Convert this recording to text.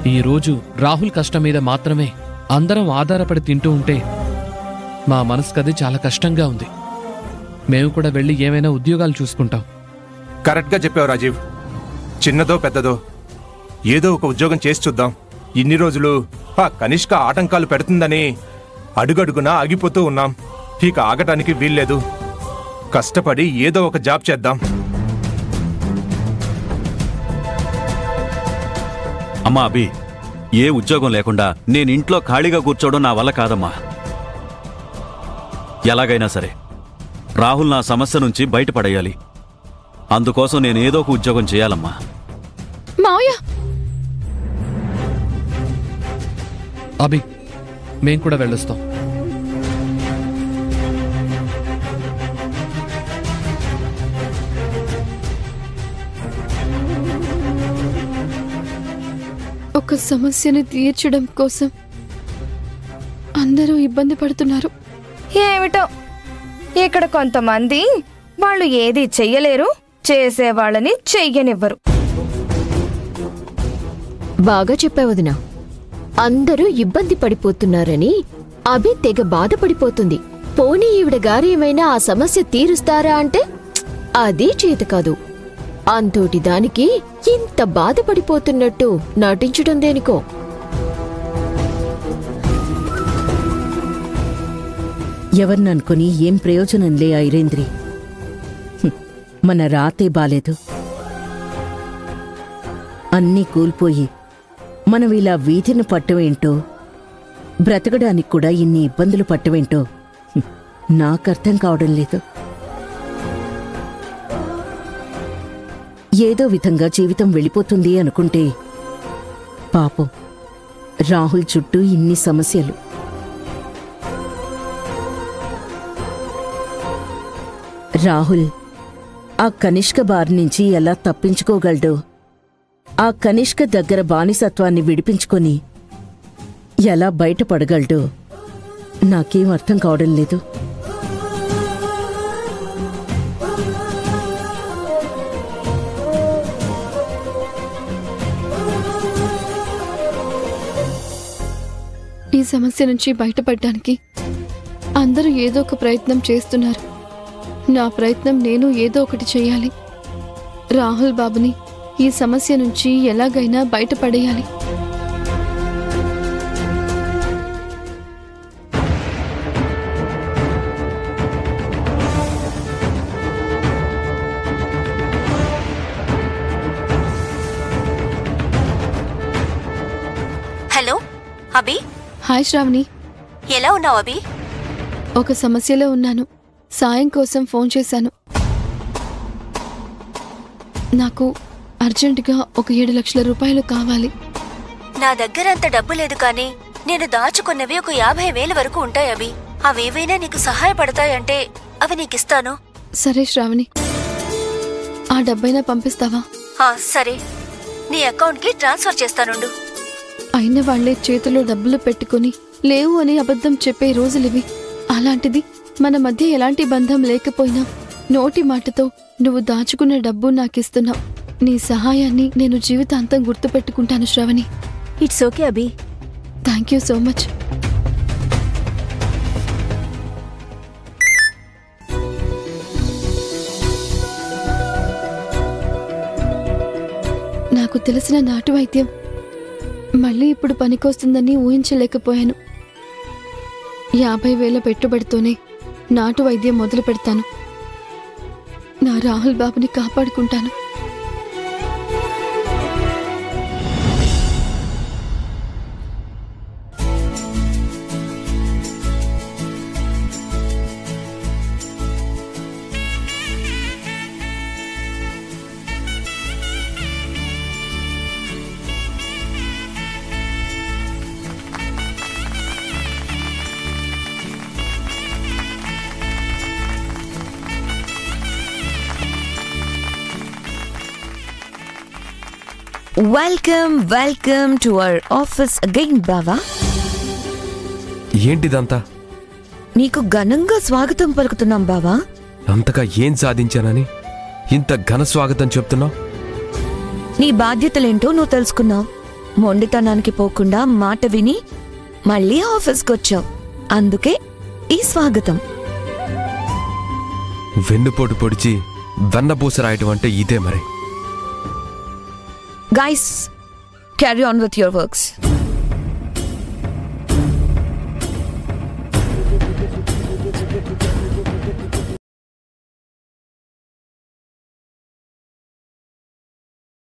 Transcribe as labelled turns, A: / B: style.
A: ఈరోజు రాహుల్ కష్టం మీద మాత్రమే అందరం ఆధారపడి తింటూ ఉంటే మా మనసుకది చాలా కష్టంగా ఉంది. మేము కూడా వెళ్ళి ఏమైనా ఉద్యోగాలు చూసుకుంటాం.
B: కరెక్ట్గా చెప్పావు రాజీవ్. చిన్నదో పెద్దదో ఏదో ఒక ఉద్యోగం చేసి చూద్దాం. ఇన్ని రోజులు ఆ కనిష్క ఆటంకాలు పెడుతుందని అడుగడుగునా ఆగిపోతూ ఉన్నాం. ఇక ఆగటానికి వీల్లేదు. కష్టపడి ఏదో ఒక జాబ్ చేద్దాం.
C: అమ్మా అభి, ఏ ఉద్యోగం లేకుండా నేనింట్లో ఖాళీగా కూర్చోవడం నా వల్ల కాదమ్మా. ఎలాగైనా సరే రాహుల్ నా సమస్య నుంచి బయటపడేయాలి. అందుకోసం నేను ఏదో ఒక ఉద్యోగం చేయాలమ్మా.
D: మావయ్య,
A: అభి మేం కూడా వెళ్ళొస్తాం.
D: ఒక సమస్యని తీర్చడం కోసం అందరూ ఇబ్బంది పడుతున్నారు.
E: ఏమిటో ఇక్కడ కొంతమంది వాళ్ళు ఏది చెయ్యలేరు, చేసేవాళ్ళని చెయ్యనివ్వరు.
F: బాగా చెప్పావు వదినా. అందరూ ఇబ్బంది పడిపోతున్నారని అభి తెగ బాధపడిపోతుంది. పోనీ ఈవిడ గారు ఏమైనా ఆ సమస్య తీరుస్తారా అంటే అదీ చేత కాదు. అంతోటి దానికి ఇంత బాధపడిపోతున్నట్టు నటించడం దేనికో.
G: ఎవరిననుకుని ఏం ప్రయోజనంలే ఐరేంద్రి. మన రాతే బాలేదు. అన్నీ కూల్పోయి మనం ఇలా వీధిని పట్టవేంటో, బ్రతకడానికి కూడా ఇన్ని ఇబ్బందులు పట్టవేంటో నాకర్థం కావడం లేదు. ఏదో విధంగా జీవితం వెళ్ళిపోతుంది అనుకుంటే పాపం రాహుల్ చుట్టూ ఇన్ని సమస్యలు. రాహుల్ ఆ కనిష్క బారి నుంచి ఎలా తప్పించుకోగలడో, ఆ కనిష్క దగ్గర బానిసత్వాన్ని విడిపించుకొని ఎలా బయటపడగలడో నాకేం అర్థం కావడం లేదు.
D: ఈ సమస్య నుంచి బయటపడడానికి అందరూ ఏదో ఒక ప్రయత్నం చేస్తున్నారు. నా ప్రయత్నం నేను ఏదో ఒకటి చేయాలి. రాహుల్ బాబుని ఈ సమస్య నుంచి ఎలాగైనా బయటపడేయాలి.
H: హలో అభి.
D: హాయ్ శ్రావణి,
H: ఎలా ఉన్నావు అభి?
D: ఒక సమస్యలో ఉన్నాను. సాయం కోసం ఫోన్ చేశాను. నాకు అర్జెంటుగా ఒక 7 లక్షల రూపాయలు కావాలి.
H: నా దగ్గర అంత డబ్బు లేదు, కానీ నేను దాచుకున్నవి ఒక 50,000 వరకు ఉంటాయి అభి. అవేవైనా నీకు సహాయపడతాయంటే అవి నీకిస్తాను.
D: సరే శ్రావణి, ఆ డబ్బైనా పంపిస్తావా?
H: సరే, నీ అకౌంట్కి ట్రాన్స్ఫర్ చేస్తానుండు.
D: అయిన వాళ్లే చేతిలో డబ్బులు పెట్టుకుని లేవు అని అబద్ధం చెప్పే రోజులివి. అలాంటిది మన మధ్య ఎలాంటి బంధం లేకపోయినా నోటి మాటతో నువ్వు దాచుకున్న డబ్బు నాకిస్తున్నావు. నీ సహాయాన్ని నేను జీవితాంతం గుర్తుపెట్టుకుంటాను Shravani.
H: It's okay Abhi.
D: Thank you so much. నాకు తెలిసిన నాటు వైద్యం మళ్ళీ ఇప్పుడు పనికొస్తుందని ఊహించలేకపోయాను. 50,000 పెట్టుబడితోనే నాటు వైద్యం మొదలు పెడతాను. నా రాహుల్ బాబుని కాపాడుకుంటాను.
E: Welcome to our office again బావా.
I: ఏంటిదంతా?
E: నీకు ఘనంగా స్వాగతం పలుకుతున్నాం బావా.
I: అంతగా ఏం సాధించానని ఇంత ఘన స్వాగతం చెప్తున్నావు?
E: నీ బాధ్యతలేంటో నువ్వు తెలుసుకున్నావు. మొండితనానికి పోకుండా మాట విని మళ్ళీ ఆఫీస్కి వచ్చావు. అందుకే ఈ స్వాగతం.
I: వెన్నుపోటు పొడిచి వెన్నపూస రాయటం అంటే ఇదే మరి.
E: Guys, carry on with your works.